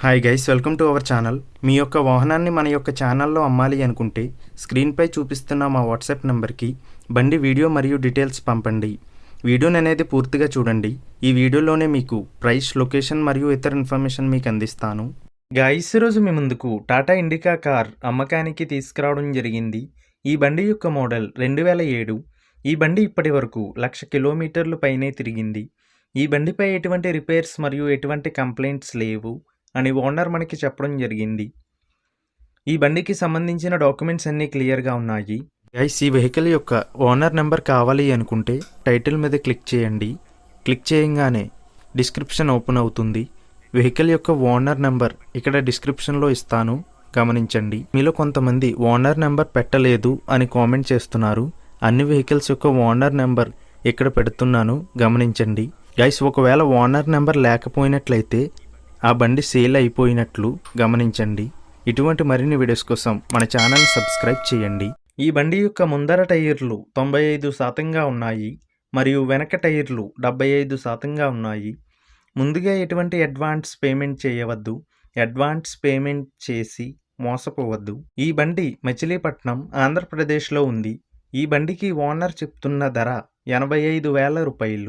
Hi guys, welcome to our channel. మీ యొక్క వాహనాన్ని మన యొక్క ఛానల్లో అమ్మాలి అనుకుంటే స్క్రీన్పై చూపిస్తున్న మా వాట్సాప్ నెంబర్కి బండి వీడియో మరియు డీటెయిల్స్ పంపండి. వీడియోని అనేది పూర్తిగా చూడండి. ఈ వీడియోలోనే మీకు ప్రైస్, లొకేషన్ మరియు ఇతర ఇన్ఫర్మేషన్ మీకు అందిస్తాను. గైస్, ఈరోజు మీ ముందుకు టాటా ఇండికా కార్ అమ్మకానికి తీసుకురావడం జరిగింది. ఈ బండి యొక్క మోడల్ 2007. ఈ బండి ఇప్పటి వరకు 1,00,000 కిలోమీటర్లు పైనే తిరిగింది. ఈ బండిపై ఎటువంటి రిపేర్స్ మరియు ఎటువంటి కంప్లైంట్స్ లేవు అని ఓనర్ మనకి చెప్పడం జరిగింది. ఈ బండికి సంబంధించిన డాక్యుమెంట్స్ అన్నీ క్లియర్గా ఉన్నాయి. గైస్, ఈ వెహికల్ యొక్క ఓనర్ నెంబర్ కావాలి అనుకుంటే టైటిల్ మీద క్లిక్ చేయండి. క్లిక్ చేయగానే డిస్క్రిప్షన్ ఓపెన్ అవుతుంది. వెహికల్ యొక్క ఓనర్ నెంబర్ ఇక్కడ డిస్క్రిప్షన్లో ఇస్తాను, గమనించండి. మీలో కొంతమంది ఓనర్ నెంబర్ పెట్టలేదు అని కామెంట్ చేస్తున్నారు. అన్ని వెహికల్స్ యొక్క ఓనర్ నెంబర్ ఇక్కడ పెడుతున్నాను, గమనించండి. గైస్, ఒకవేళ ఓనర్ నెంబర్ లేకపోయినట్లయితే ఆ బండి సేల్ అయిపోయినట్లు గమనించండి. ఇటువంటి మరిన్ని వీడియోస్ కోసం మన ఛానల్ని సబ్స్క్రైబ్ చేయండి. ఈ బండి యొక్క ముందర టైర్లు 95% ఉన్నాయి మరియు వెనక టైర్లు 75% ఉన్నాయి. ముందుగా ఎటువంటి అడ్వాన్స్ పేమెంట్ చేయవద్దు. అడ్వాన్స్ పేమెంట్ చేసి మోసపోవద్దు. ఈ బండి మచిలీపట్నం, ఆంధ్రప్రదేశ్లో ఉంది. ఈ బండికి ఓనర్ చెప్తున్న ధర 85,000 రూపాయలు.